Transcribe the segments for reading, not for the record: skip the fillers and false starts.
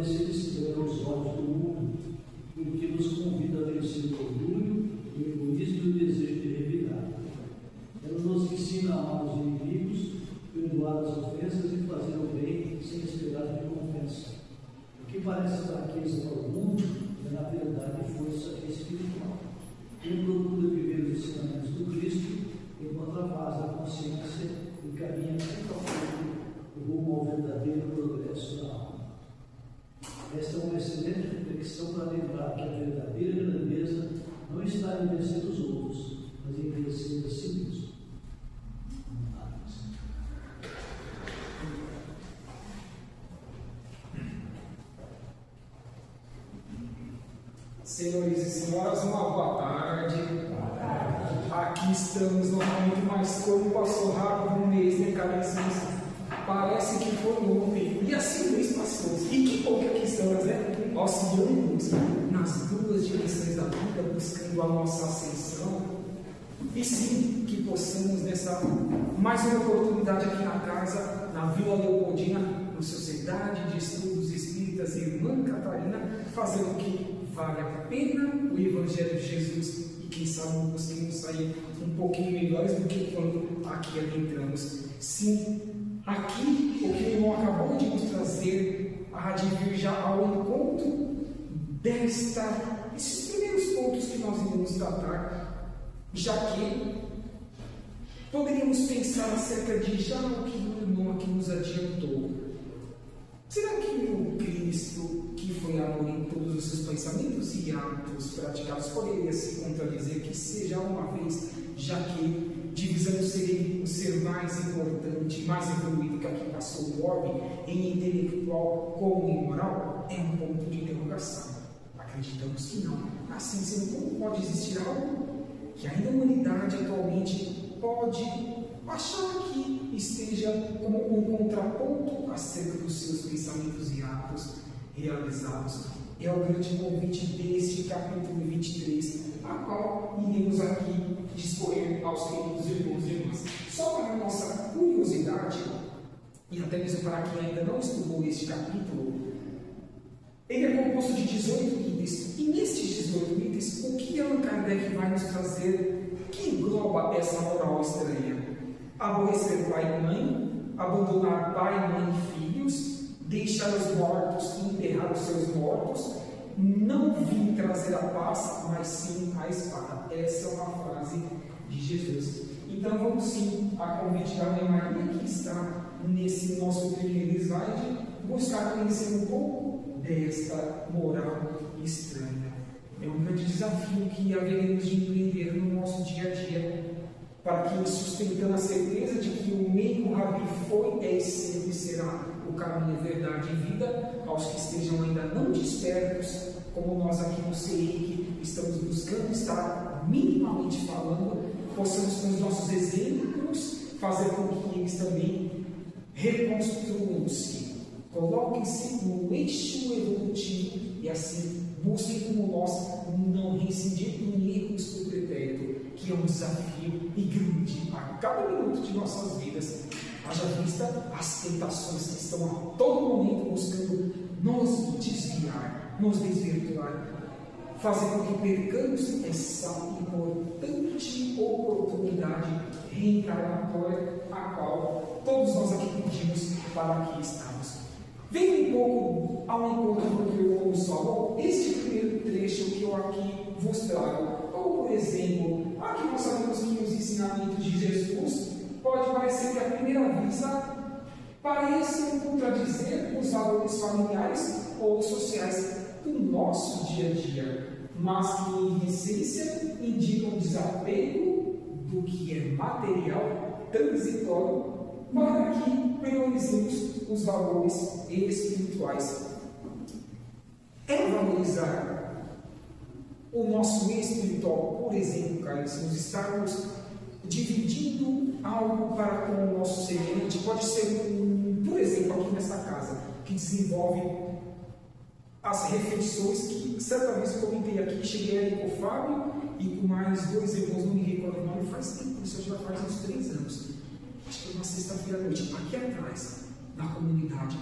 resplandecer estrela aos olhos do mundo, porque nos convida a vencer o orgulho, o egoísmo e o desejo de revidar. Ela nos ensina a amar os inimigos, perdoar as ofensas e fazer o bem sem esperar recompensa. O que parece fraqueza para o mundo é, na verdade, força espiritual. Quem procura viver os ensinamentos do Cristo encontra a paz da consciência e caminha totalmente rumo ao verdadeiro progresso da alma. Esta é uma excelente reflexão para lembrar que a verdadeira grandeza não está em vencer os outros, mas em vencer a si mesmo. Senhores e senhoras, uma boa tarde. Aqui estamos novamente, mas como passou rápido um mês, né, cabecinhas? Parece que foi ontem. E assim o mês passou. E que bom que aqui estamos, né? Auxiliando-nos nas duas dimensões da vida, buscando a nossa ascensão. E sim, que possamos nessa mais uma oportunidade aqui na casa, na Vila Leopoldina, na Sociedade de Estudos Espíritas Irmã Catarina, fazer o que vale a pena o Evangelho de Jesus e quem sabe conseguimos sair um pouquinho melhores do que quando aqui adentramos. Sim, aqui o que o irmão acabou de nos trazer há de vir já ao encontro desses primeiros pontos que nós iremos tratar, já que poderíamos pensar acerca de já o que o irmão aqui nos adiantou. Será que o Cristo, que foi amor em todos os seus pensamentos e atos praticados, poderia se contradizer que seja uma vez, já que divisando ser ele o ser mais importante, mais evoluído que aqui passou o orbe, em intelectual como em moral, é um ponto de interrogação. Acreditamos que não. Assim sendo, como pode existir algo que ainda a humanidade atualmente pode achar que esteja como um contraponto acerca dos seus pensamentos e atos realizados? É o grande convite deste capítulo 23, a qual iremos aqui discorrer aos queridos irmãos e irmãs. Só para a nossa curiosidade, e até mesmo para quem ainda não estudou este capítulo, ele é composto de 18 itens, e nestes 18 itens, o que Allan Kardec vai nos trazer que engloba essa moral estranha? Aborrecer pai e mãe, abandonar pai, mãe e filhos, deixar os mortos e enterrar os seus mortos, não vim trazer a paz, mas sim a espada. Essa é uma frase de Jesus. Então vamos sim, a convite da Mãe Maria, que está nesse nosso primeiro slide, buscar conhecer um pouco desta moral estranha. É um grande desafio que haveremos de empreender no nosso dia a dia, para que, sustentando a certeza de que o meio Rabi foi, é e sempre será o caminho, a verdade e vida, aos que estejam ainda não despertos, como nós aqui no CEI, que estamos buscando estar minimamente falando, possamos com os nossos exemplos fazer com que eles também reconstruam-se, coloquem-se no eixo evolutivo e assim busquem como nós não reincidir em erros do pretérito, que é um desafio e grande a cada minuto de nossas vidas, haja vista as tentações que estão a todo momento buscando nos desviar, nos desvirtuar, fazer com que percamos essa importante oportunidade reencarnatória a qual todos nós aqui pedimos para que estamos. Venha um pouco ao encontro do que eu nos falou, este primeiro trecho que eu aqui vos trago. Ou, por exemplo, aqui nós sabemos que os ensinamentos de Jesus pode parecer que à primeira vista pareçam contradizer os valores familiares ou sociais do nosso dia a dia, mas que em essência indicam desapego do que é material, transitório, para que priorizemos os valores espirituais. É valorizar o nosso espiritual, por exemplo, caríssimos, estarmos dividindo algo para com o nosso semelhante. Pode ser, por exemplo, aqui nessa casa, que desenvolve as refeições que certa vez eu comentei aqui, cheguei aí com o Fábio e com mais dois irmãos, não me recordo o nome, faz tempo, isso já faz uns 3 anos. Acho que foi uma sexta-feira à noite, aqui atrás, na comunidade.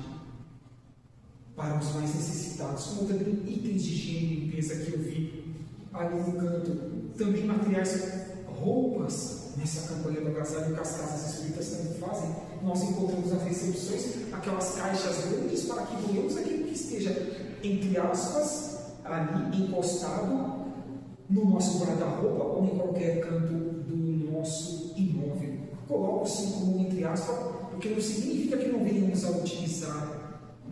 para os mais necessitados, como também itens de higiene e limpeza que eu vi ali no canto, também materiais, roupas, nessa campanha do agasalho que as casas espíritas também fazem. Nós encontramos nas recepções aquelas caixas grandes para que doemos aquilo que esteja, entre aspas, ali encostado no nosso guarda-roupa ou em qualquer canto do nosso imóvel. Coloco assim como entre aspas, porque não significa que não venhamos a utilizar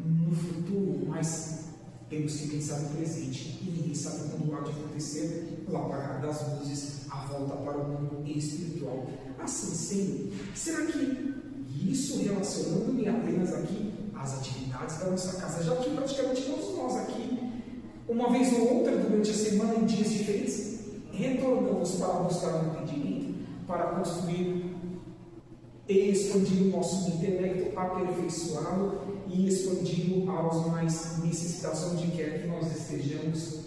no futuro, mas temos que pensar no presente e ninguém sabe quando há de acontecer o apagar das luzes, a volta para o mundo espiritual. Assim sendo, será que isso, relacionando-me apenas aqui às atividades da nossa casa, já que praticamente todos nós aqui, uma vez ou outra durante a semana, em dias diferentes, retornamos para buscar um entendimento, para construir e expandir o nosso intelecto, aperfeiçoá-lo e expandir aos mais necessitados onde quer que nós estejamos.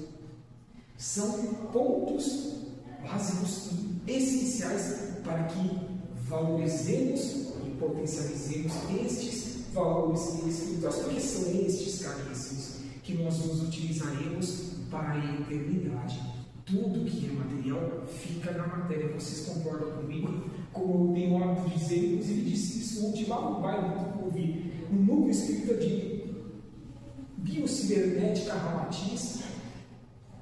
São pontos básicos e essenciais para que valorizemos e potencializemos estes valores espirituais, porque são estes, caríssimos, que nós nos utilizaremos para a eternidade. Tudo que é material fica na matéria. Vocês concordam comigo? Como eu tenho o hábito de dizer, inclusive disse isso ontem lá no bairro que eu ouvi, no núcleo espírita de biocibernética Ramatiz,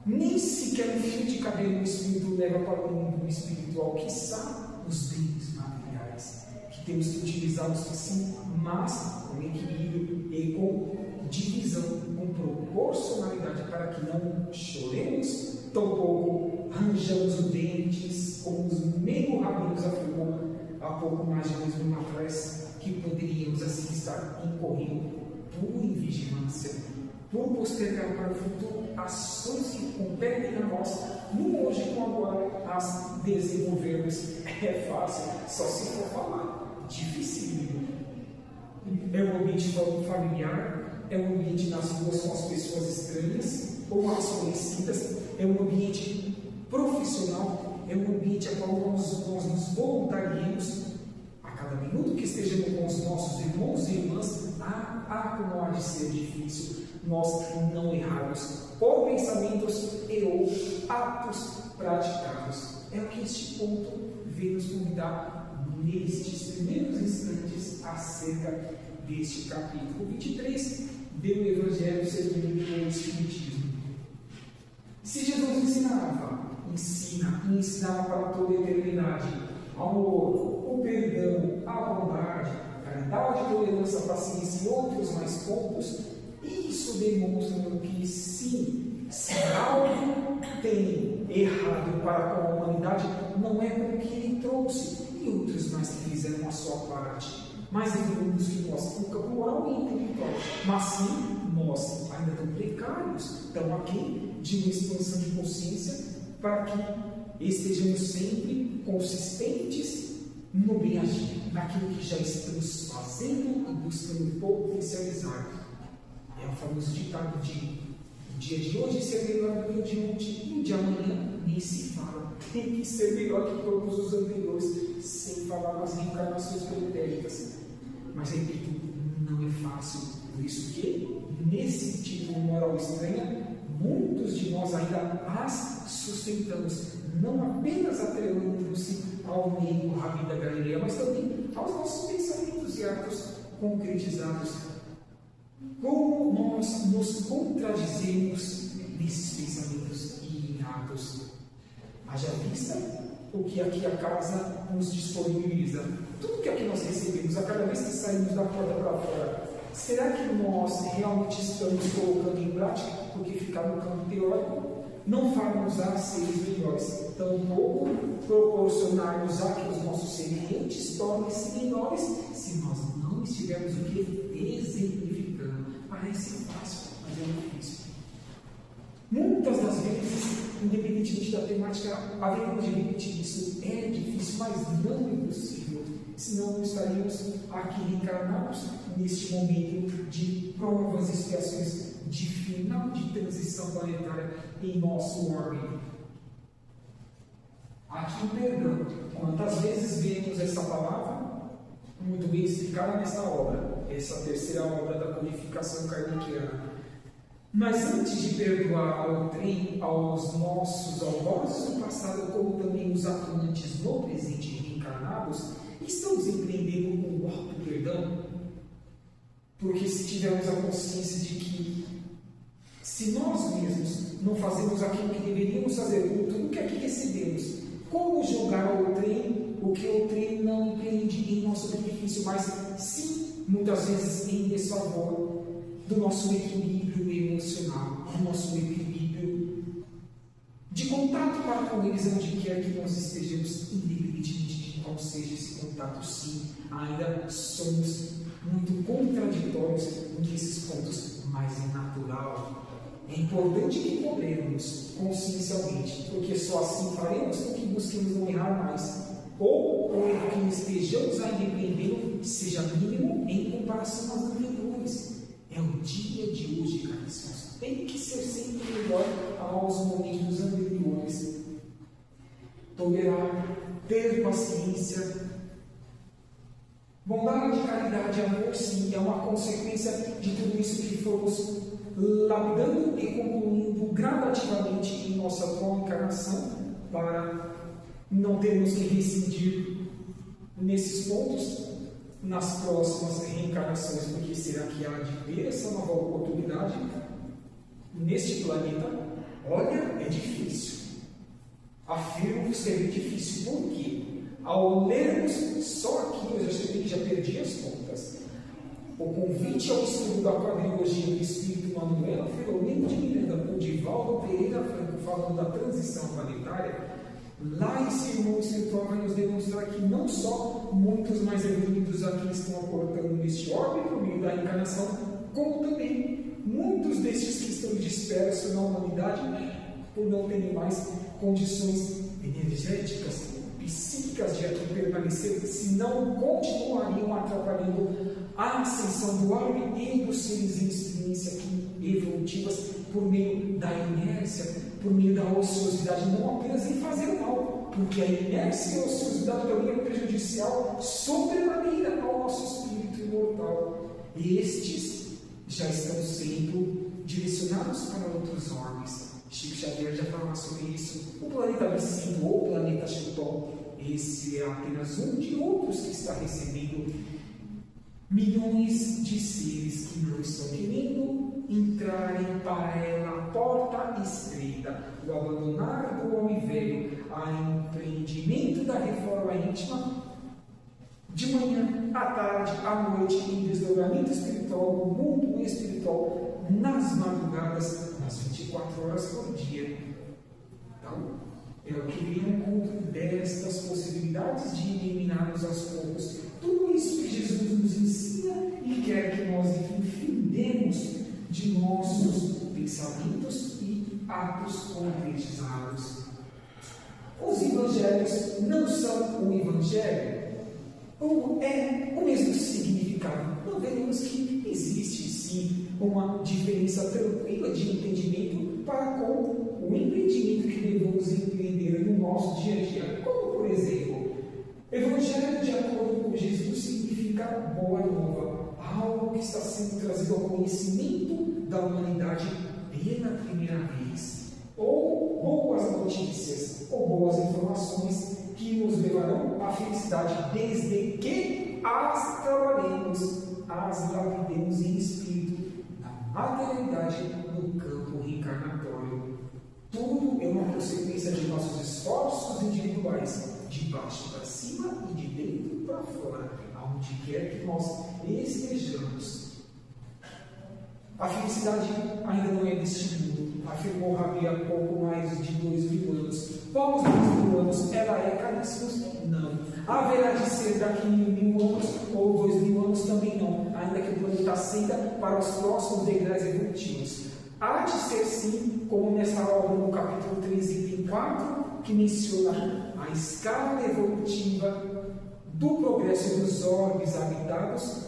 nem sequer um fio de cabelo o espírito leva para o mundo espiritual, quiçá os bens materiais, que temos que utilizá-los sim, mas com equilíbrio e com divisão, com proporcionalidade, para que não choremos, tampouco ranjamos os dentes, como os meio rabinos afirmou há pouco mais de 2 anos atrás, que poderíamos assim estar incorrendo por invigilância, por postergar para o futuro ações que competem a nós, no hoje como agora, as desenvolvermos. É fácil, só se for falar, dificílimo. É um ambiente familiar, é um ambiente nas ruas com as pessoas estranhas ou as conhecidas, é um ambiente profissional, é um ambiente a qual nós nos voluntariemos a cada minuto que estejamos com os nossos irmãos e irmãs. Como há de ser difícil nós não errarmos por pensamentos e ou atos praticados. É o que este ponto vem nos convidar nestes primeiros instantes acerca deste capítulo 23 do Evangelho segundo o Espiritismo. Se Jesus ensina e ensinava para toda a eternidade amor, o perdão, a bondade, caridade, tolerância, paciência e outros mais pontos, isso demonstra que sim, se algo tem errado para com a humanidade, não é com o que ele trouxe e outros mais que fizeram a sua parte. Mais evoluídos que nós, no campo moral e intelectual, mas sim, nós ainda tão precários, tão aquém de uma expansão de consciência, para que estejamos sempre consistentes no bem agir, naquilo que já estamos fazendo e buscando potencializar. É o famoso ditado de o dia de hoje ser melhor do que o de ontem, e o de amanhã nem se fala. Tem que ser melhor que todos os anteriores, sem falar nas reencarnações pretéritas. Mas repito, não é fácil. Por isso que, nesse título moral estranha, muitos de nós ainda as sustentamos, não apenas atrelando-se ao meio Rabi da Galileia, mas também aos nossos pensamentos e atos concretizados. Como nós nos contradizemos nesses pensamentos e em atos? Haja vista o que aqui a casa nos disponibiliza. Tudo que aqui nós recebemos, a cada vez que saímos da porta para fora, será que nós realmente estamos colocando em prática? Porque ficar no campo teórico não faz-nos a seres melhores, tampouco proporcionar-nos a que os nossos semelhantes tornem-se menores, se nós não estivermos o que? Exemplificando. Parece fácil, mas é difícil. Muitas das vezes, independentemente da temática, havemos de repetir isso. É difícil, mas não impossível. Senão não estaríamos aqui reencarnados neste momento de provas e expiações de final de transição planetária em nosso orbe. Aqui o perdão. Quantas vezes vemos essa palavra? Muito bem explicada nessa obra, essa terceira obra da codificação kardeciana. Mas antes de perdoar ao trem, aos nossos algozes do passado, como também os atuantes no presente reencarnados, estamos empreendendo um auto-perdão? Porque se tivermos a consciência de que, se nós mesmos não fazemos aquilo que deveríamos fazer por tudo que aqui recebemos, como julgar ao trem o que o trem não empreende em nosso benefício, mas sim, muitas vezes, em desfavor do nosso equilíbrio emocional, do nosso equilíbrio de contato para com eles, onde quer que nós estejamos, independentemente de qual seja esse contato, sim, ainda somos muito contraditórios nesses pontos, mas é natural. É importante que cobremos consciencialmente, porque só assim faremos com que busquemos não errar mais, ou o erro que estejamos ainda empreendendo seja mínimo em comparação aos anteriores. É o dia de hoje, caríssimos. Tem que ser sempre melhor aos momentos anteriores. Tolerar, ter paciência. Bondade, caridade e amor, sim, é uma consequência de tudo isso que fomos lapidando e concluindo gradativamente em nossa atual encarnação, para não termos que rescindir nesses pontos nas próximas reencarnações, porque será que há de ter essa nova oportunidade neste planeta? Olha, é difícil. Afirmo que é difícil, porque ao lermos só aqui, eu já perdi as contas, o convite ao estudo da quadrilogia do Espírito Manuel Filomeno de Miranda por Divaldo Pereira Franco, falando da transição planetária, lá esse irmão espiritual vai nos demonstrar que não só muitos mais evoluídos aqui estão aportando neste orbe por meio da encarnação, como também muitos destes que estão dispersos na humanidade por não terem mais condições energéticas, psíquicas de aqui permanecer, senão continuariam atrapalhando a ascensão do orbe e dos seres em experiência aqui evolutivas por meio da inércia, por meio da ociosidade, não apenas em fazer mal, porque a inércia e a ociosidade também é prejudicial sobremaneira ao nosso espírito imortal. E estes já estão sendo direcionados para outros orbes. Chico Xavier já falava sobre isso. O planeta Abissídio ou o planeta Chutó, esse é apenas um de outros que está recebendo milhões de seres que não estão querendo entrarem para ela, a porta estreita, o abandonar do homem velho, a empreendimento da reforma íntima, de manhã, à tarde, à noite, em desdobramento espiritual, no mundo espiritual, nas madrugadas, nas 24 horas por dia. Então, eu queria um encontro destas possibilidades de eliminarmos aos poucos tudo isso que Jesus nos ensina e quer que nós defendemos de nossos pensamentos e atos concretizados. Os evangelhos não são o evangelho, ou é o mesmo significado. Não veremos que existe sim uma diferença tranquila de entendimento para com o empreendimento que devemos empreender no nosso dia a dia. Como, por exemplo, evangelho de acordo com Jesus significa boa nova, algo que está sendo trazido ao conhecimento da humanidade pela primeira vez, ou boas notícias, ou boas informações que nos levarão à felicidade, desde que as trabalhemos, as lapidemos em espírito, na materialidade, no campo reencarnatório. Tudo é uma consequência de nossos esforços individuais, de baixo para cima e de dentro para fora, aonde quer que nós estejamos. A felicidade ainda não é deste mundo, afirmou Rabi há pouco mais de 2000 anos. Vamos 2000 anos, ela é, caríssimos? Não. Haverá de ser daqui 1000 anos ou 2000 anos também não, ainda que o planeta ascenda para os próximos degraus evolutivos. Há de ser sim, como nessa obra no capítulo 13, item 4, que menciona a escala evolutiva do progresso dos orbes habitados,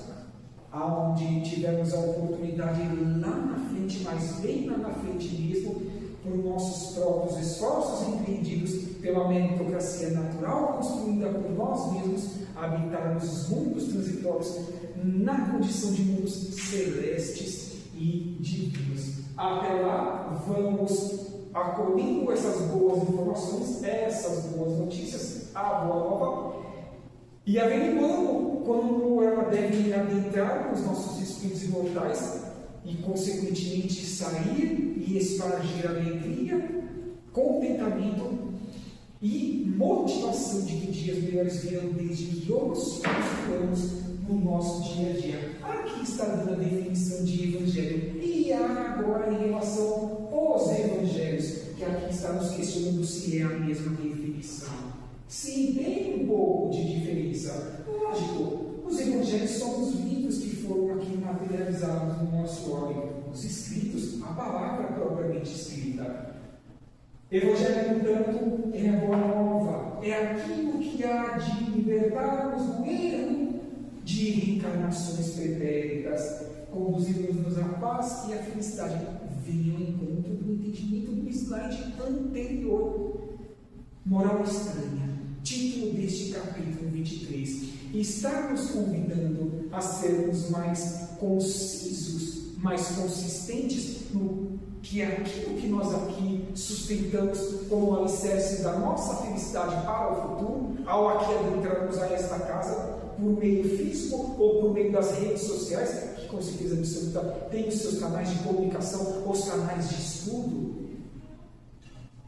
aonde tivemos a oportunidade lá na frente, mas bem lá na frente mesmo, por nossos próprios esforços empreendidos pela meritocracia natural construída por nós mesmos, habitarmos os mundos transitórios na condição de mundos celestes e divinos. Até lá, vamos acolhendo essas boas informações, essas boas notícias, a boa nova, e averiguando quando ela deve adentrar nos nossos espíritos imortais e, consequentemente, sair e espargir alegria, contentamento e motivação de que dias melhores virão desde que os planos no nosso dia a dia. Aqui está dando a definição de evangelho. E agora, em relação aos evangelhos, que aqui está nos questionando se é a mesma definição. Sim, tem um pouco de diferença. Lógico, os evangelhos são os livros que foram aqui materializados no nosso órgão, os escritos, a palavra propriamente escrita. Evangelho, portanto, é a boa nova, é aquilo que há de libertar-nos do erro de reencarnações pretéritas, conduzir-nos à paz e à felicidade. Venha ao encontro do entendimento do slide anterior. Moral estranha. Título deste capítulo 23. Está nos convidando a sermos mais concisos, mais consistentes no que é aquilo que nós aqui sustentamos como alicerce da nossa felicidade para o futuro, ao aqui adentrarmos a esta casa, por meio físico ou por meio das redes sociais, que com certeza absoluta tem os seus canais de comunicação, os canais de estudo.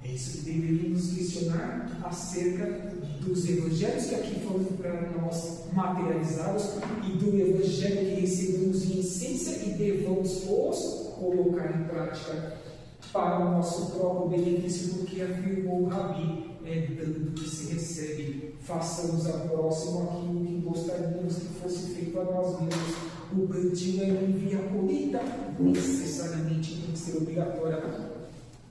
É isso que deveríamos questionar acerca dos evangelhos que aqui foram para nós materializados e do evangelho que recebemos em essência e devamos os colocar em prática para o nosso próprio benefício, porque afirmou o Rabi, dando que se recebe. Façamos a próxima aquilo que gostaríamos que fosse feito a nós mesmos. O plantio é envia a colheita, necessariamente tem que ser obrigatória.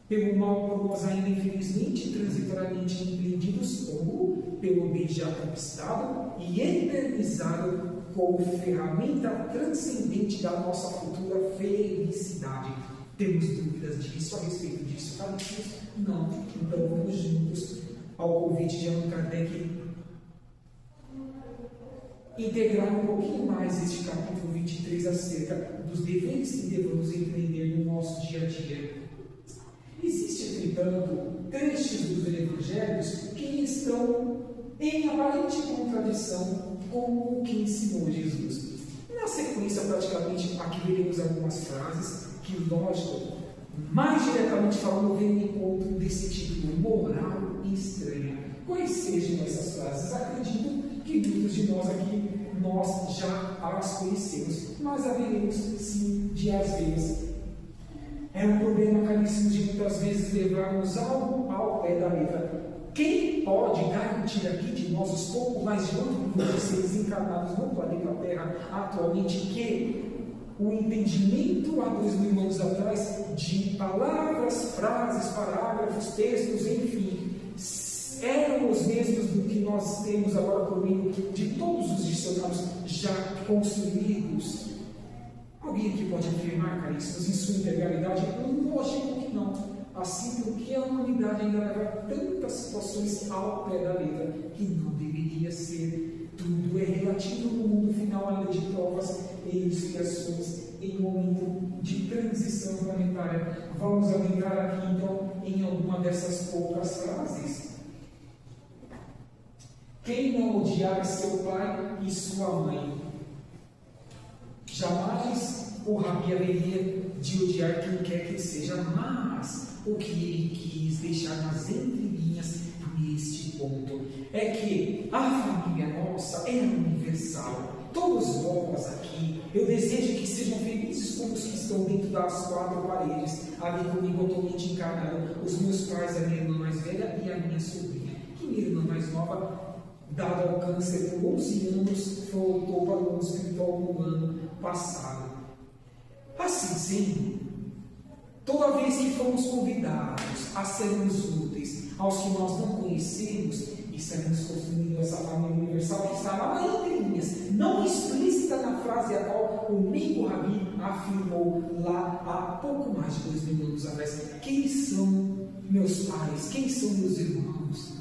Pelo mal por nós ainda infelizmente, transitoriamente empreendidos, ou pelo bem já conquistado e eternizado como ferramenta transcendente da nossa futura felicidade. Temos dúvidas disso, a respeito disso, caríssimos? Não. Então vamos juntos ao convite de Allan Kardec integrar um pouquinho mais este capítulo 23 acerca dos deveres que devemos empreender no nosso dia a dia. Existe, entretanto, trechos dos evangelhos que estão em aparente contradição com o que ensinou Jesus. Na sequência, praticamente, aqui veremos algumas frases que, lógico, mais diretamente falando, vem em encontro desse título, moral e estranha. Quais sejam essas frases? Acredito que muitos de nós aqui, nós já as conhecemos, mas haveremos, sim, de às vezes. É um problema, caríssimos, de muitas vezes levarmos algo ao pé da letra. Quem pode garantir aqui de nós, os pouco mais de 8 milhões de seres encarnados no planeta Terra atualmente, que o entendimento há 2000 anos atrás de palavras, frases, parágrafos, textos, enfim, eram os mesmos do que nós temos agora por meio de todos os dicionários já construídos? Alguém aqui pode afirmar, caríssimos, em sua integralidade? Lógico que não. Assim, porque a humanidade ainda leva tantas situações ao pé da letra, que não deveria ser. Tudo é relativo no mundo final, ainda de provas e expiações, em momento de transição planetária. Vamos adentrar aqui, então, em alguma dessas poucas frases. Quem não odiar seu pai e sua mãe? Jamais o Rabi haveria de odiar quem quer que seja, mas o que ele quis deixar nas entrelinhas neste ponto é que a família nossa é universal. Todos nós aqui, eu desejo que sejam felizes como os que estão dentro das 4 paredes, ali comigo atualmente encarnado, os meus pais, a minha irmã mais velha e a minha sobrinha, que minha irmã mais nova, dado ao câncer por 11 anos, voltou para o mundo espiritual no ano passado. Assim sendo, toda vez que fomos convidados a sermos úteis aos que nós não conhecemos, estaremos construindo essa família universal que está lá na entrelinhas, não explícita na frase a qual o Meiko Rabi afirmou lá há pouco mais de 2000 anos atrás. Quem são meus pais? Quem são meus irmãos?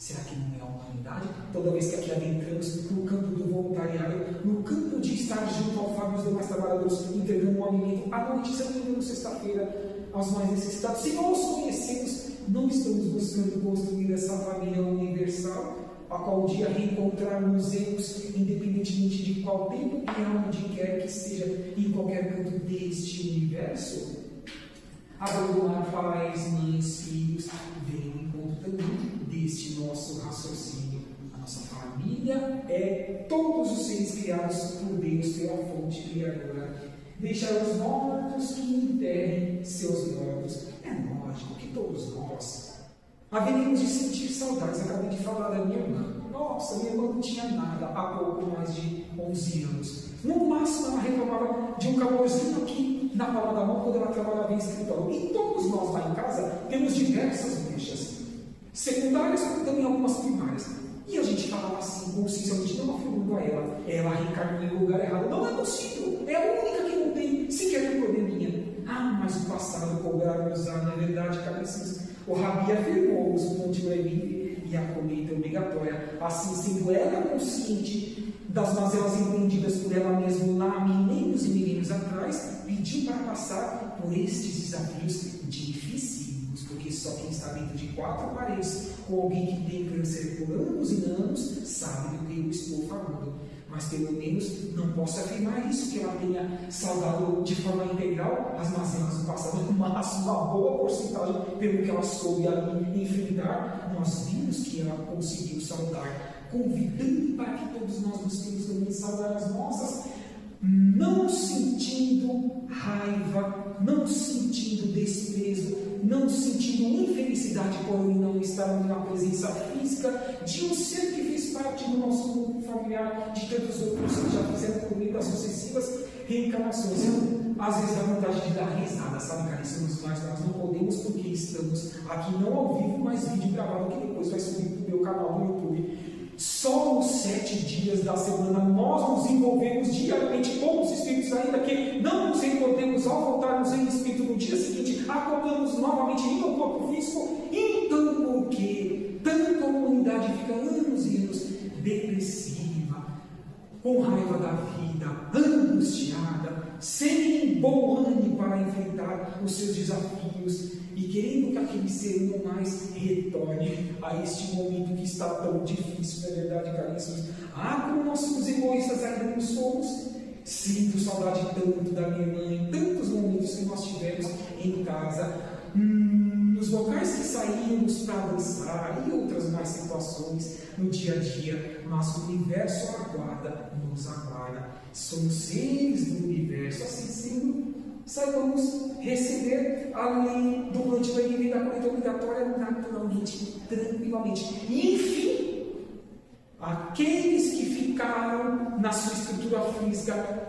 Será que não é a humanidade? Toda vez que aqui adentramos no campo do voluntariado, no campo de estar junto ao Fábio e os demais trabalhadores, entregando um alimento à noite, sempre sexta-feira, aos mais necessitados. Se nós conhecemos, não estamos buscando construir essa família universal, a qual um dia reencontrarmos-nos, independentemente de qual tempo e aonde quer que esteja, em qualquer canto deste universo. Abandonar pais, mães, filhos, vem ao encontro também deste nosso raciocínio. A nossa família é todos os seres criados por Deus pela fonte criadora. Deixar os mortos que enterrem seus mortos. É lógico que todos nós haveríamos de sentir saudades. Acabei de falar da minha irmã. Nossa, minha irmã não tinha nada há pouco mais de 11 anos. No máximo, ela reclamava de um calorzinho aqui na palma da mão quando ela trabalhava em escritório. E todos nós lá em casa temos diversas manchas secundárias, como também algumas primárias. E a gente falava assim, conscientemente, não afirmando a ela. Ela reencarnou em lugar errado. Não é possível. É a única que não tem sequer um probleminha. Ah, mas o passado cobraram-nos, não é verdade, cabecinhos? O Rabi afirmou-nos o motivo e a colheita obrigatória. Assim, sendo ela consciente das mazelas empreendidas por ela mesma lá milênios e milênios atrás, pediu para passar por estes desafios dificílimos, porque só quem está dentro de 4 paredes com alguém que tem câncer por anos e anos sabe do que eu estou falando. Mas pelo menos não posso afirmar isso, que ela tenha saudado de forma integral as mazelas do passado, mas uma boa porcentagem, pelo que ela soube ali enfrentar, nós vimos que ela conseguiu saudar, convidando para que todos nós busquemos também saudar as nossas, não sentindo raiva, não sentindo desprezo, não sentindo infelicidade por não estarmos na presença física de um ser que fez parte do nosso grupo familiar, de tantos outros que já fizeram por meio das sucessivas reencarnações. Às vezes dá vontade de dar risada, sabe, caríssimos, mas nós não podemos porque estamos aqui não ao vivo, mas vídeo gravado que depois vai subir para o meu canal do YouTube. Só nos 7 dias da semana nós nos envolvemos diariamente com os espíritos, ainda que não nos encontremos ao voltarmos em espírito no dia seguinte, acordamos novamente em um corpo físico. Então, por que tanta humanidade fica anos e anos depressiva, com raiva da vida, angustiada, sem bom ânimo para enfrentar os seus desafios e querendo que aquele ser humano mais retorne a este momento que está tão difícil, não é verdade, caríssimos? Ah, como nós somos egoístas ainda não somos. Sinto saudade tanto da minha mãe, tantos momentos que nós tivemos em casa, nos locais que saímos para dançar e outras mais situações no dia a dia, mas o universo nos aguarda. Somos seres do universo, assim sendo, saibamos receber a lei do plantio e da colheita obrigatória naturalmente, tranquilamente. E, enfim, aqueles que ficaram na sua estrutura física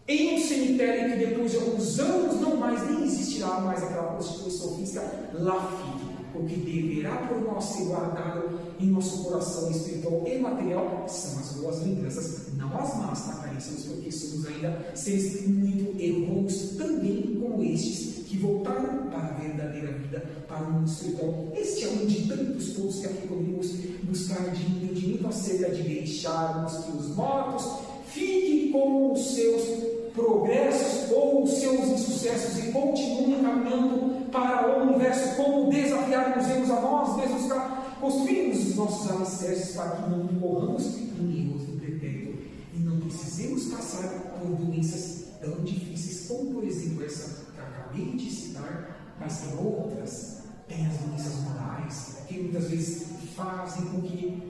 em um cemitério que depois de alguns anos não mais nem existirá mais aquela constituição física, lá fique, porque deverá por nós ser guardado em nosso coração espiritual e material são as boas lembranças, não as más, tá, caríssimos? Porque somos ainda seres muito errôneos também como estes que voltaram para a verdadeira vida, para o mundo espiritual. Este é um de tantos pontos que aqui poderíamos buscar de entendimento acerca de deixarmos que os mortos fiquem com os seus progressos ou os seus insucessos e continuem caminhando para o universo, como desafiarmos a nós mesmos para construirmos os nossos alicerces para que não morramos em erros do pretérito e não precisemos passar por doenças tão difíceis como, por exemplo, essa que acabei de citar, mas tem outras. Tem as doenças morais, que muitas vezes fazem com que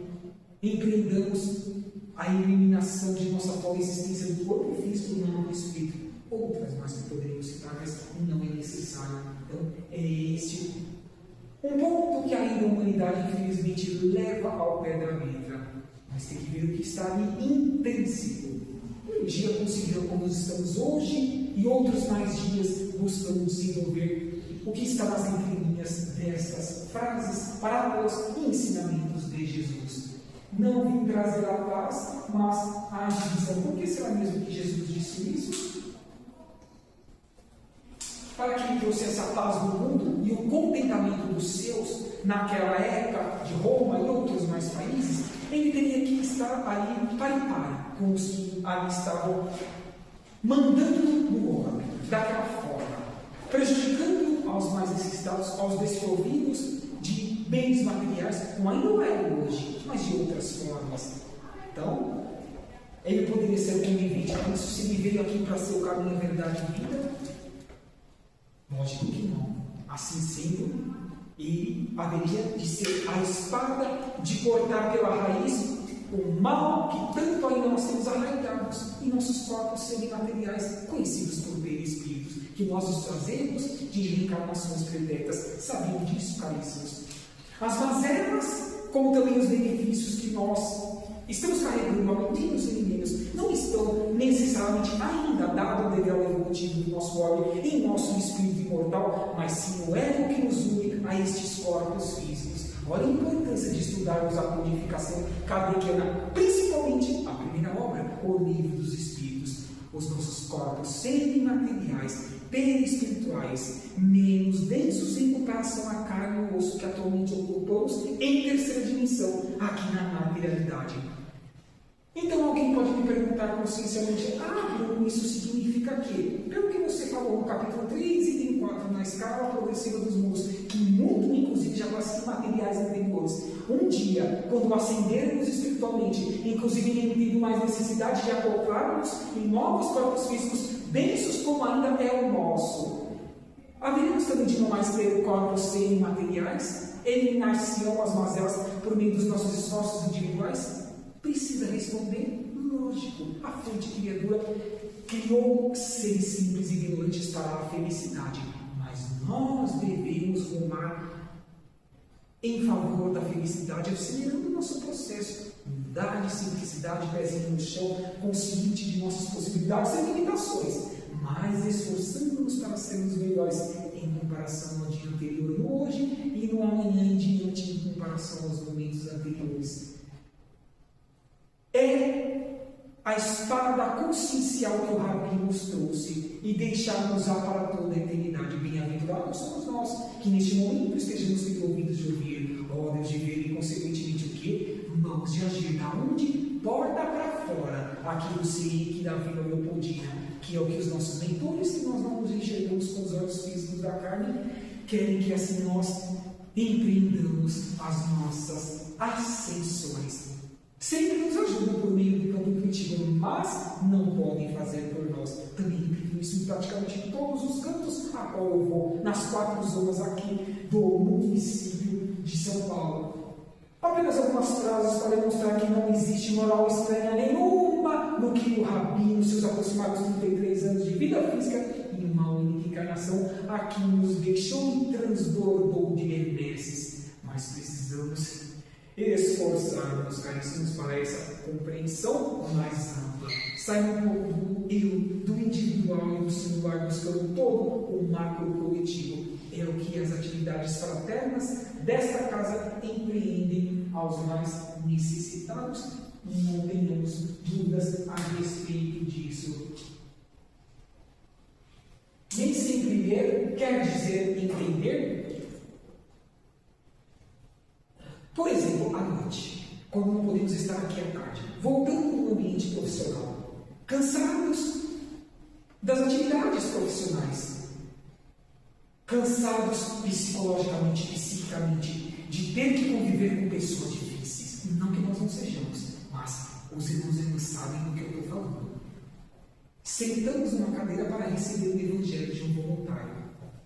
empreendamos a eliminação de nossa atual existência do corpo físico e não do espírito. Outras mais que poderíamos citar, mas não é necessário. Então, é este um ponto que ainda a humanidade, infelizmente, leva ao pé da letra. Mas tem que ver o que está ali intrínseco. Um dia conseguiram como estamos hoje, e outros mais dias buscando desenvolver o que está nas entrelinhas destas frases, parábolas e ensinamentos de Jesus. Não vim trazer a paz, mas a divisão. Por que será mesmo que Jesus disse isso? Para que ele trouxesse a paz no mundo e o contentamento dos seus, naquela época de Roma e outros mais países, ele teria que estar ali para e par com os que ali estavam mandando no homem, daquela forma, prejudicando aos mais necessitados, aos desprovidos de bens materiais, como ainda é hoje, mas de outras formas. Então, ele poderia ser conivente com isso se ele veio aqui para ser o caminho, a verdade e a vida? Lógico que não. Assim sendo, ele haveria de ser a espada de cortar pela raiz o mal que tanto ainda nós temos arraigados em nossos corpos semimateriais, conhecidos por perispíritos, que nós os trazemos de reencarnações pretéritas, sabendo disso, caríssimos. As mazelas, como também os benefícios que nós estamos carregando, aumentando e meninos, não estão necessariamente ainda dado o degrau evolutivo do nosso órgão em nosso espírito imortal, mas sim no ego que nos une a estes corpos físicos. Olha a importância de estudarmos a codificação kardeciana, principalmente a primeira obra, o Livro dos Espíritos. Os nossos corpos semimateriais, perispirituais, menos densos em comparação à carne e o osso que atualmente ocupamos em terceira dimensão, aqui na materialidade. Então alguém pode me perguntar consciencialmente: Bruno, isso significa que, pelo que você falou no capítulo 3, item 4, na escala progressiva dos mundos, que mundo, inclusive, já classifica materiais anteriores, um dia, quando ascendermos espiritualmente, inclusive nem tendo mais necessidade de acoplarmos em novos corpos físicos, densos como ainda é o nosso, haveremos também de não mais ter corpos semimateriais? Eliminar-se-ão as mazelas por meio dos nossos esforços individuais? Precisa responder, lógico, a fonte criadora criou seres simples e ignorantes para a felicidade, mas nós devemos rumar em favor da felicidade, acelerando o nosso processo, humildade, simplicidade, pezinho no chão, consciente de nossas possibilidades e limitações, mas esforçando-nos para sermos melhores em comparação ao dia anterior, no hoje e no amanhã em diante, em comparação aos momentos anteriores. É a espada consciencial que o Rabi nos trouxe e deixar-nos-á para toda a eternidade. Bem-aventurados somos nós, que neste momento estejamos tendo ouvidos de ouvir, olhos de ver e, consequentemente, o quê? Mãos de agir. Da onde? Porta para fora, aqui do Sirique da Vila Leopoldina, que é o que os nossos mentores, que nós não nos enxergamos com os olhos físicos da carne, querem que assim nós empreendamos as nossas ascensões. Sempre nos ajudam por meio do campo intuitivo, mas não podem fazer por nós. Também repito isso em praticamente todos os cantos a qual eu vou, nas 4 zonas aqui do município de São Paulo. Apenas algumas frases para demonstrar que não existe moral estranha nenhuma no que o Rabi, nos seus aproximados 33 anos de vida física e uma única encarnação, aqui nos deixou e transbordou de benesses. Mas precisamos esforçar-nos, caríssimos, para essa compreensão mais ampla. Sair um pouco do eu, do individual e do singular, buscando todo o macro coletivo. É o que as atividades fraternas desta casa empreendem aos mais necessitados. Não tenhamos dúvidas a respeito disso. Nem sempre ler quer dizer entender. Por exemplo, à noite, quando não podemos estar aqui à tarde, voltando no ambiente profissional, cansados das atividades profissionais, cansados psicologicamente, psiquicamente, de ter que conviver com pessoas difíceis. Não que nós não sejamos, mas os irmãos sabem do que eu estou falando. Sentamos numa cadeira para receber o Evangelho de um voluntário.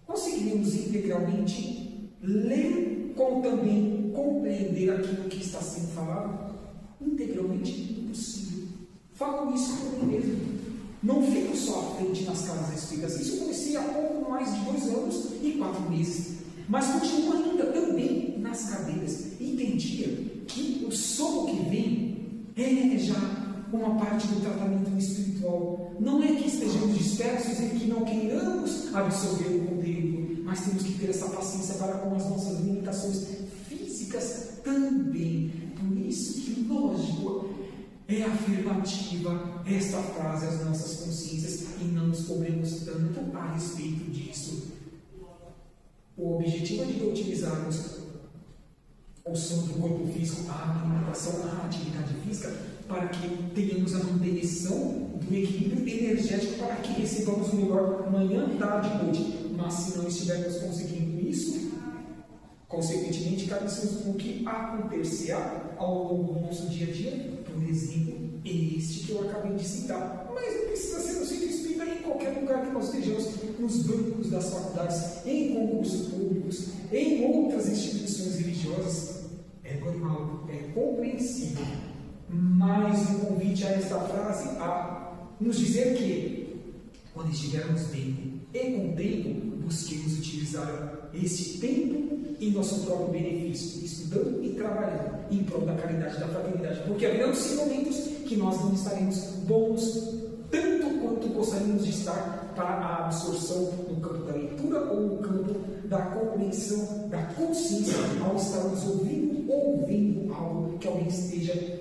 Conseguiremos integralmente ler, como também compreender aquilo que está sendo falado? Integralmente impossível. Falo isso por mim mesmo. Não fico só à frente nas casas espíritas. Isso eu comecei há pouco mais de 2 anos e 4 meses. Mas continuo ainda também nas cadeiras. E entendia que o sono que vem é já uma parte do tratamento espiritual. Não é que estejamos dispersos e que não queiramos absorver o conteúdo, mas temos que ter essa paciência para com as nossas limitações físicas também. Por isso que, lógico, é afirmativa esta frase às nossas consciências e não nos cobremos tanto a respeito disso. O objetivo é de utilizarmos o som do corpo físico, a alimentação, a atividade física, para que tenhamos a manutenção do equilíbrio energético para que recebamos o melhor manhã, tarde e noite. Mas se não estivermos conseguindo isso, consequentemente, cabeçamos com o que acontecerá ao longo do nosso dia a dia, por exemplo, este que eu acabei de citar. Mas não precisa ser no centro espírita, em qualquer lugar que nós estejamos, nos bancos das faculdades, em concursos públicos, em outras instituições religiosas. É normal, é compreensível. Mas o convite a esta frase a nos dizer que, quando estivermos bem e com tempo, busquemos utilizar esse tempo em nosso próprio benefício, estudando e trabalhando em prol da caridade e da fraternidade, porque haverão sim momentos que nós não estaremos bons tanto quanto gostaríamos de estar para a absorção no campo da leitura ou no campo da compreensão, da consciência, ao estarmos ouvindo algo que alguém esteja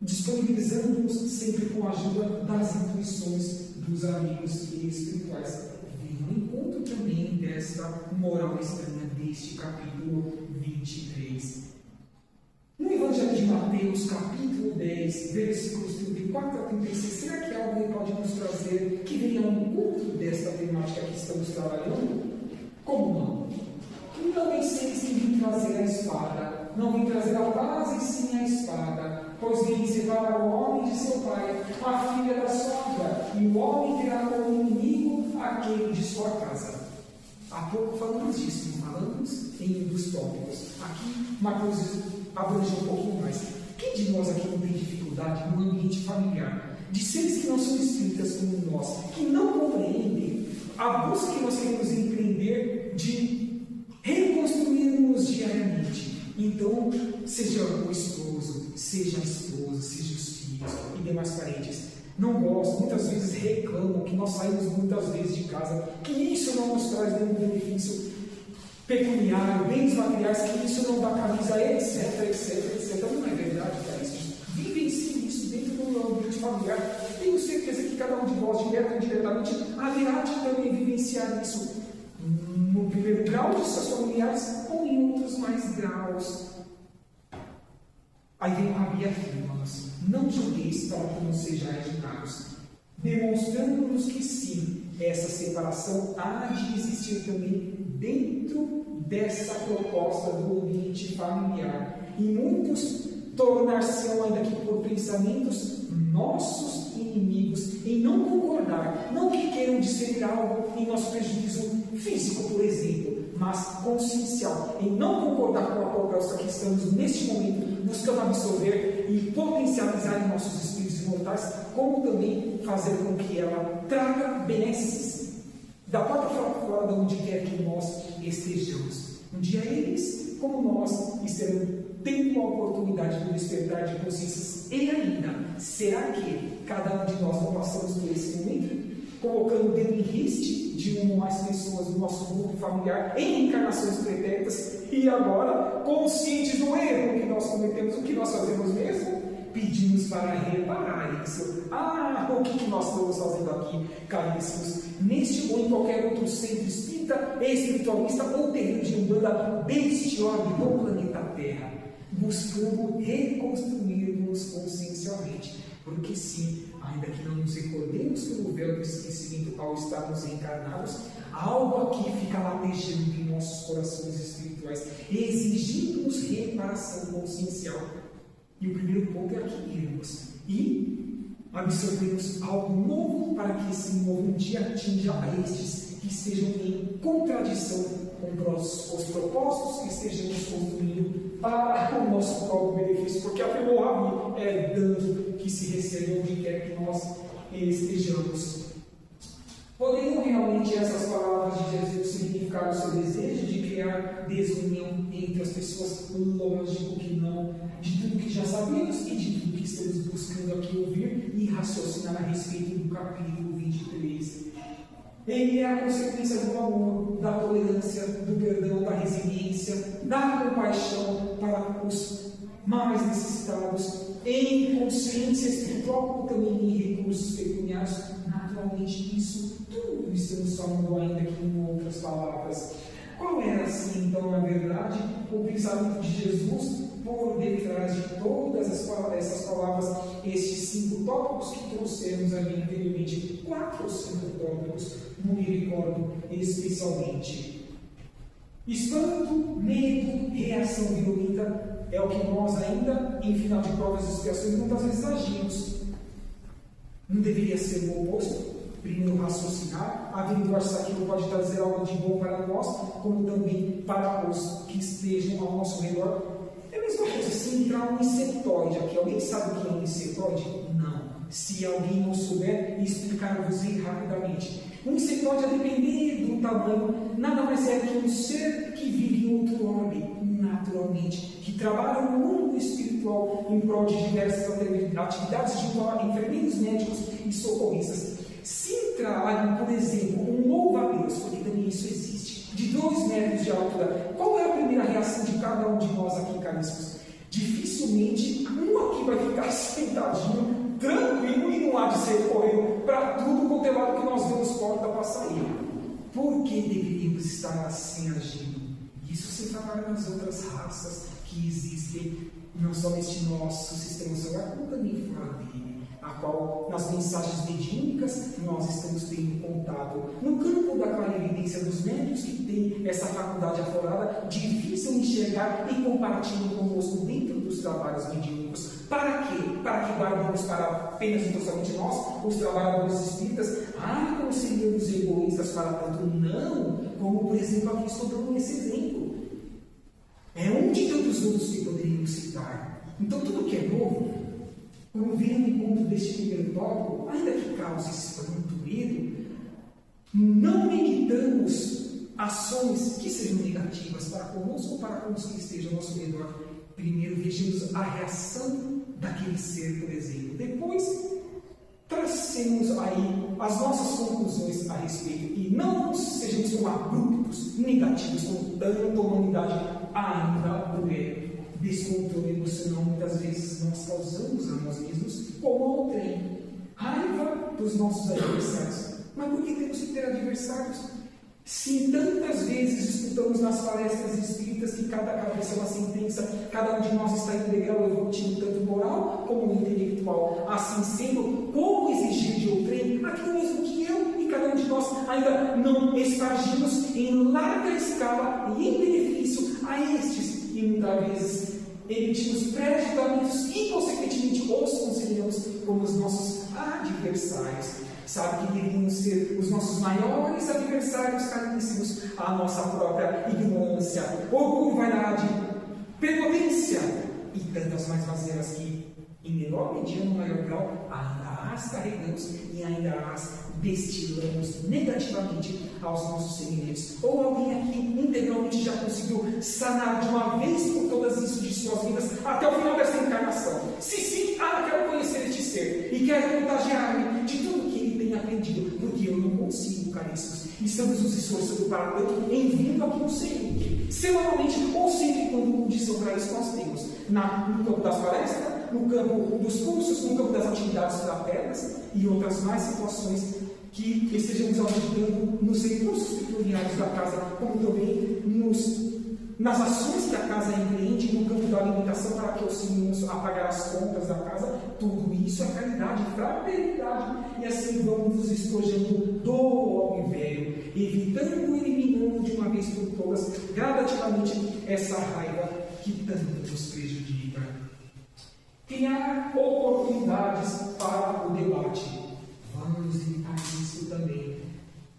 disponibilizando-nos sempre com a ajuda das intuições dos amigos espirituais. Vem ao encontro também desta moral estranha deste capítulo 23. No Evangelho de Mateus, capítulo 10, versículos 34 a 36, será que alguém pode nos trazer que venha ao encontro desta temática que estamos trabalhando? Como não? Não penseis em vir trazer a espada, não vim trazer a paz e sim a espada, pois vim separar o homem de seu pai, a filha da sogra, e o homem terá como inimigo aquele de sua casa. Há pouco falamos disso, falamos em um dos tópicos. Aqui, Marcos abrange um pouquinho mais. Quem de nós aqui não tem dificuldade no ambiente familiar, de seres que não são espíritas como nós, que não compreendem a busca que nós queremos empreender de reconstruirmos diariamente? Então, seja o esposo, seja a esposa, seja os filhos e demais parentes, não gostam, muitas vezes reclamam que nós saímos muitas vezes de casa, que isso não nos traz nenhum benefício pecuniário, bens materiais, que isso não dá camisa, etc, etc, etc. Não é verdade, caríssimos. Vivenciem isso dentro do ambiente familiar. Tenho certeza que cada um de vós, direto ou indiretamente, haverá de também vivenciar isso no primeiro grau de seus familiares ou em outros mais graus. Aí vem a Bíblia, irmãos, não julgueis para que não sejais julgados, demonstrando-nos que sim, essa separação há de existir também dentro dessa proposta do ambiente familiar. E muitos tornar-se-ão, ainda que por pensamentos, nossos inimigos, em não concordar, não que queiram discernir algo em nosso prejuízo físico, por exemplo, mas consciencial, em não concordar com a proposta que estamos neste momento buscando absorver e potencializar em nossos espíritos imortais, como também fazer com que ela traga benesses da porta para fora de onde quer que nós estejamos. Um dia eles, como nós, estarão tendo a oportunidade de despertar de consciências. E ainda, será que cada um de nós não passamos por esse momento, colocando o dedo em riste de uma ou mais pessoas do nosso grupo familiar em encarnações pretéritas, e agora, conscientes do erro que nós cometemos, o que nós fazemos mesmo? Pedimos para reparar isso. O que nós estamos fazendo aqui, caríssimos? Neste ou em qualquer outro centro espírita, espiritualista ou terreno de umbanda deste orbe do planeta Terra, buscando reconstruir-nos consciencialmente. Porque sim, ainda que não nos recordemos pelo véu do esquecimento ao estarmos encarnados, algo aqui fica latejando em nossos corações espirituais, exigindo-nos reparação consciencial. E o primeiro ponto é adquirirmos e absorvermos algo novo para que esse novo um dia atinja a estes que estejam em contradição com os propósitos que estejamos construindo para o nosso próprio benefício, porque afirmou Rabi, é dando que se recebe onde quer que nós estejamos. Poderiam realmente essas palavras de Jesus significar o seu desejo de criar desunião entre as pessoas? Lógico que não. De tudo que já sabemos e de tudo que estamos buscando aqui ouvir e raciocinar a respeito do capítulo 23. Ele é a consequência do amor, da tolerância, do perdão, da resiliência, da compaixão para os mais necessitados, em consciência espiritual, como também em recursos pecuniários. Naturalmente, isso tudo estamos falando ainda aqui em outras palavras. Qual era, assim, assim, então, na verdade, o pensamento de Jesus por detrás de todas essas palavras, estes 5 tópicos que trouxemos ali anteriormente, 4 ou 5 tópicos, não me recordo especialmente. Espanto, medo, reação violenta é o que nós ainda, em final de provas e expiações, muitas vezes agimos. Não deveria ser o oposto? Primeiro raciocinar, averiguar se aquilo pode trazer algo de bom para nós, como também para os que estejam ao nosso redor. É a mesma coisa, se entrar um insetoide aqui, alguém sabe o que é um insetoide? Não. Se alguém não souber, explicar-vos rapidamente. Um insetoide, a depender do tamanho, nada mais é que um ser que vive em outro orbe, naturalmente, que trabalha no mundo espiritual em prol de diversas atividades de enfermeiros, médicos e socorristas. Se entrar ali, por exemplo, um louva-a-Deus, porque também isso existe, de 2 metros de altura, qual é a primeira reação de cada um de nós aqui, caríssimos? Dificilmente um aqui vai ficar sentadinho, tranquilo, e não há de ser correndo para tudo quanto é lado que nós vemos porta para sair. Por que deveríamos estar assim agindo? Isso se trabalha nas outras raças que existem, não só neste nosso sistema solar, como também fora dele, a qual, nas mensagens mediúnicas, nós estamos tendo contato. No campo da clarividência dos médiuns, que tem essa faculdade aflorada, difícil enxergar e compartilham conosco dentro dos trabalhos mediúnicos. Para quê? Para que guardemos para apenas e somente nós, os trabalhadores espíritas? Não seríamos egoístas para tanto? Não! Como, por exemplo, aqui estou dando esse exemplo. É um de tantos outros que poderíamos citar. Então, tudo que é novo, quando vem no encontro deste primeiro tópico, ainda que cause espanto, medo, não meditamos ações que sejam negativas para conosco ou para com os que estejam ao nosso redor. Primeiro vejamos a reação daquele ser, por exemplo. Depois, tracemos aí as nossas conclusões a respeito. E não sejamos como abruptos, negativos, com tanta humanidade ainda o é. Descontrole emocional, muitas vezes nós causamos a nós mesmos, como ao trem. Raiva dos nossos adversários. Mas por que temos que ter adversários? Se tantas vezes escutamos nas palestras espíritas que cada cabeça é uma sentença, cada um de nós está em degrau evolutivo, tanto moral como intelectual. Assim sendo, como exigir de outrem aquilo mesmo que eu e cada um de nós ainda não espargimos em larga escala e em benefício a estes, e muitas vezes emitimos pré-julgamentos e, consequentemente, os consideramos como os nossos adversários. Sabe que deveriam ser os nossos maiores adversários, caríssimos, a nossa própria ignorância, orgulho, vaidade, prepotência e tantas mais mazeiras que, em menor, mediano, maior grau, ainda as carregamos e ainda as destilamos negativamente aos nossos semelhantes. Ou alguém aqui integralmente já conseguiu sanar de uma vez por todas isso de suas vidas até o final dessa encarnação? Se sim, quero conhecer este ser e quero contagiar-me de tudo que ele tem aprendido, porque eu não consigo, caríssimos. Estamos nos esforçando para tanto em vindo aqui no Senhor. Semanalmente ou sempre quando condição para isso nós temos. No campo das palestras, no campo dos cursos, no campo das atividades fraternas e outras mais situações que estejamos aumentando nos recursos peculiares da casa, como também nas ações que a casa empreende no campo da alimentação para que auxiliemos a pagar as contas da casa. Tudo isso é caridade, fraternidade, e assim vamos nos despojando do homem velho, evitando e eliminando de uma vez por todas, gradativamente, essa raiva que tanto nos prejudica. Criar oportunidades para o debate. Vamos evitar isso também.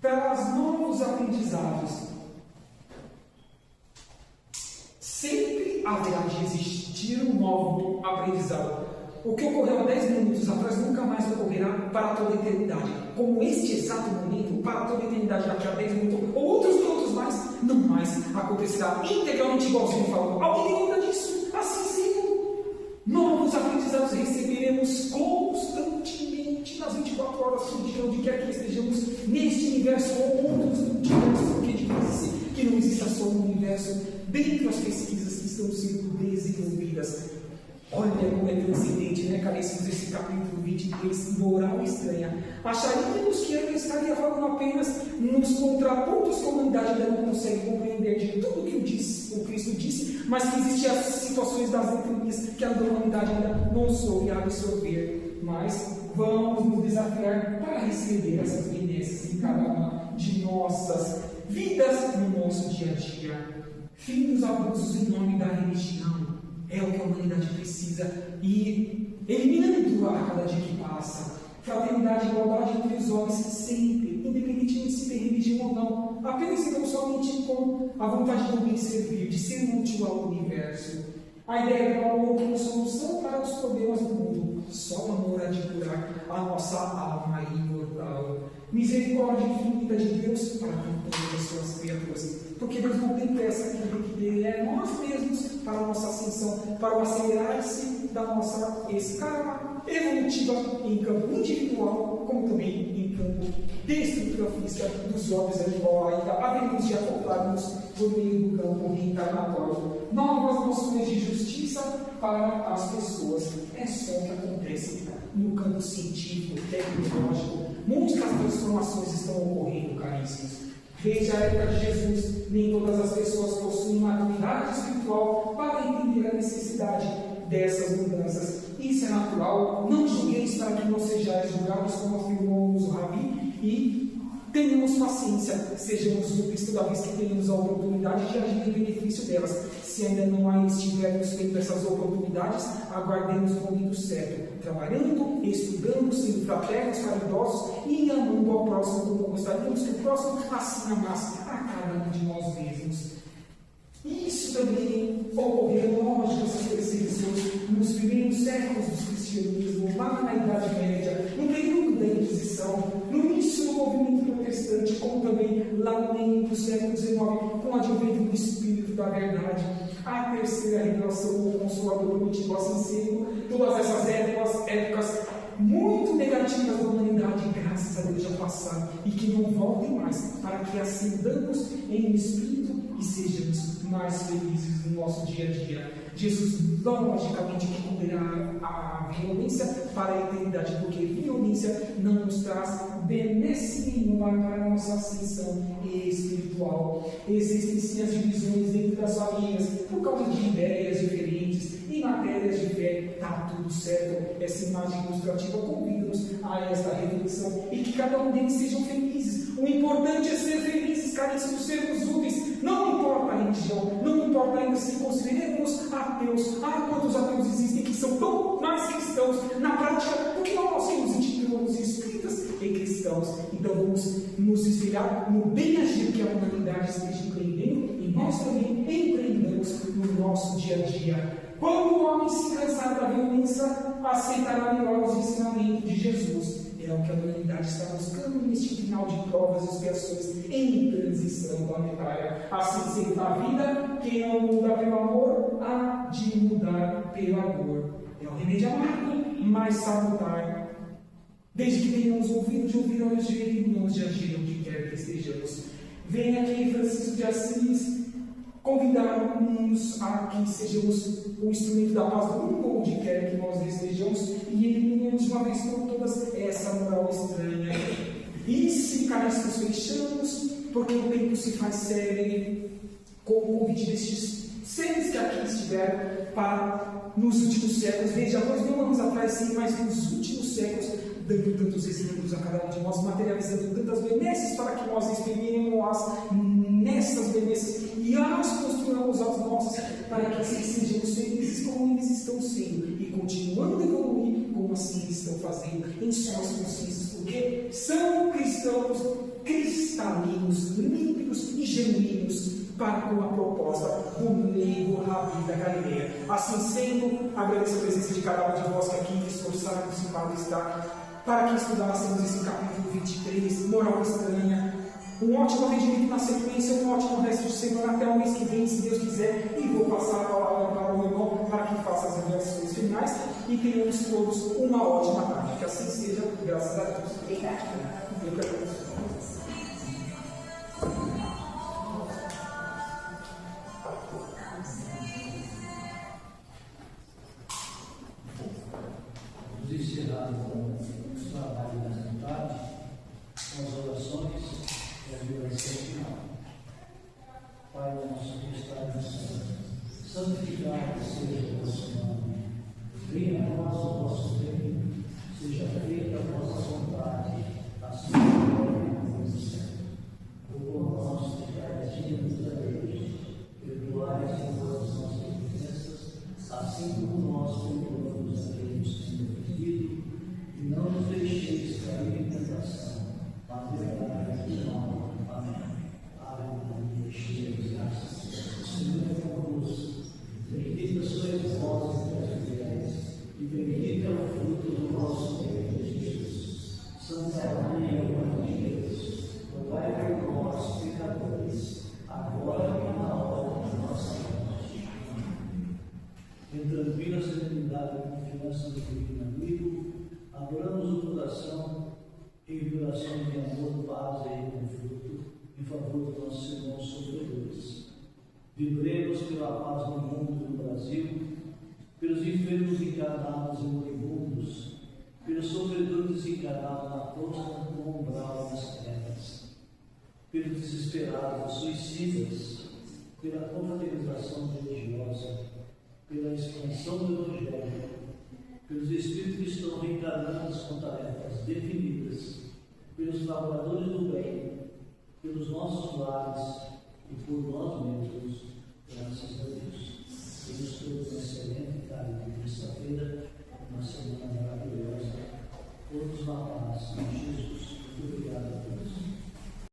Para os novos aprendizados. Sempre haverá de existir um novo aprendizado. O que ocorreu há 10 minutos atrás nunca mais ocorrerá para toda a eternidade. Como este exato momento, para toda a eternidade, daqui a 10 minutos, ou outros mais, não mais acontecerá integralmente igualzinho falando. Alguém lembra disso? Assim sendo, novos aprendizados receberemos constantemente nas 24 horas por dia, onde quer que estejamos neste universo ou outros universos, porque diz que não exista só um universo dentro das pesquisas que estão sendo desenvolvidas. Olha como é transcendente, né, caríssimos, esse capítulo 23, moral estranha. Acharíamos que ele estaria falando apenas nos contrapontos que a humanidade ainda não consegue compreender de tudo que o diz mas que existem as situações das entrelinhas que a humanidade ainda não soube absorver. Mas vamos nos desafiar para receber essas benesses em cada uma de nossas vidas no nosso dia a dia. Fim dos abusos em nome da religião é o que a humanidade precisa, e eliminando a cada dia que passa. Fraternidade e igualdade entre os homens sempre, independentemente se tem religião ou não, apenas e não somente com a vontade de alguém servir, de ser útil ao universo. A ideia do amor como solução para os problemas do mundo. Só o amor há de curar a nossa alma imortal. Misericórdia infinita de Deus para com todas as suas criaturas. Porque Deus não tem pressa que dele é nós mesmos para a nossa ascensão, para o acelerar-se da nossa escala evolutiva em campo individual, como também em campo de estrutura física dos homens a qual ainda havemos de acoplarmos por meio do campo reencarnatório. Novas noções de justiça para as pessoas. É só o que acontece no campo científico, tecnológico. Muitas transformações estão ocorrendo, caríssimos. Desde a época de Jesus, nem todas as pessoas possuem maturidade espiritual para entender a necessidade dessas mudanças. Isso é natural. Não julgueis para que não sejais julgados, como afirmou o Rabi, e tenhamos paciência, sejamos úteis toda vez que tenhamos a oportunidade de agir em benefício delas. Se ainda não estivermos feito essas oportunidades, aguardemos o momento certo, trabalhando, estudando, sendo fraternos, caridosos e amando ao próximo como gostaríamos que o próximo assim amasse a cada um de nós mesmos. Isso também ocorreu, lógico, essas perseguições nos primeiros séculos do cristianismo, lá na Idade Média, no período da Inquisição, no início do movimento protestante, como também lá no meio do século XIX, com o advento do Espírito da Verdade. A terceira revelação do Consolador permitiu assim sendo todas essas épocas muito negativas da humanidade, graças a Deus já passaram, e que não voltem mais, para que ascendamos em espírito e sejamos mais felizes no nosso dia a dia. Jesus, logicamente, que condenará a violência para a eternidade, porque violência não nos traz benesse nenhuma para a nossa ascensão espiritual. Existem sim as divisões dentro das famílias, por causa de ideias diferentes, em matérias de fé, está tudo certo. Essa imagem ilustrativa convida-nos a esta reflexão e que cada um deles sejam felizes. O importante é ser felizes, caríssimos, sermos úteis. Não importa a religião, não importa ainda se consideremos ateus. Quantos ateus existem que são tão mais cristãos na prática do que nós que nos intitulamos espíritas e cristãos. Então vamos nos espelhar no bem agir que a humanidade esteja empreendendo e nós também empreendamos no nosso dia a dia. Quando o homem se cansar da violência, aceitará melhor os ensinamentos de Jesus. É o que a humanidade está buscando neste final de provas e expiações em transição planetária. Assim sendo a vida, quem não muda pelo amor, há de mudar pelo amor. É o remédio amargo, mas salutar. Desde que tenhamos ouvido de ouvir aos direitos de agir onde quer que estejamos. Vem aqui Francisco de Assis convidar-nos a que sejamos o instrumento da paz do mundo onde quer que nós estejamos e eliminemos de uma vez por todas essa moral estranha. E se caríssimos fechamos, porque o tempo se faz sério com o convite destes seres que aqui estiveram para nos últimos séculos, desde há 2000 anos atrás, sim, mas nos últimos séculos, dando tantos exemplos a cada um de nós, materializando tantas benesses para que nós experimentemos nessas benesses e as construamos as nossas, para que assim sejamos felizes como eles estão sendo e continuando a evoluir como assim eles estão fazendo em suas consciências, porque são cristãos cristalinos, límpidos e genuínos para com a proposta do leigo Rabi da Galileia. Assim sendo, agradeço a presença de cada um de vós que aqui esforçaram para estar, para que estudássemos esse capítulo 23, moral estranha. Um ótimo rendimento na sequência, um ótimo resto de semana até o mês que vem, se Deus quiser, e vou passar a palavra para o irmão para que faça as revelações finais e tenhamos todos uma ótima tarde. Que assim seja, graças a Deus. Obrigada. Eu que agradeço. Os trabalhos dessa tarde, com as orações e a violência final. Pai nosso que está no céu, santificado seja o vosso nome. Venha a nós o vosso reino, seja feita a vossa vontade, assim como no céu. O pão nosso de cada dia nos dai hoje. Perdoai as nossas ofensas, assim como nós perdoamos a quem nos tem ofendido, e não nos deixeis cair em tentação, mas livrai-nos do mal. Amém. Ave Maria, cheia de graça, o Senhor é convosco. Bendita sois vós entre as mulheres, e bendito é o fruto do vosso ventre, Jesus. Santa Maria, Mãe de Deus, rogai por nós, pecadores, agora e na hora de nossa morte. Em tranquila serenidade e confiança do divino amigo, abramos o coração em vibração de amor, paz e conforto em favor dos nossos irmãos sofredores. Vibremos pela paz no mundo e no Brasil, pelos enfermos encarnados e moribundos, pelos sofredores encarnados na costa, no umbral e nas trevas, pelos desesperados suicidas, pela confraternização religiosa, pela expansão do Evangelho, pelos espíritos que estão reencarnados com tarefas definidas, pelos trabalhadores do bem, pelos nossos lares e por nós mesmos, graças a Deus. Temos todos uma excelente tarde de terça-feira, uma semana maravilhosa, todos na paz.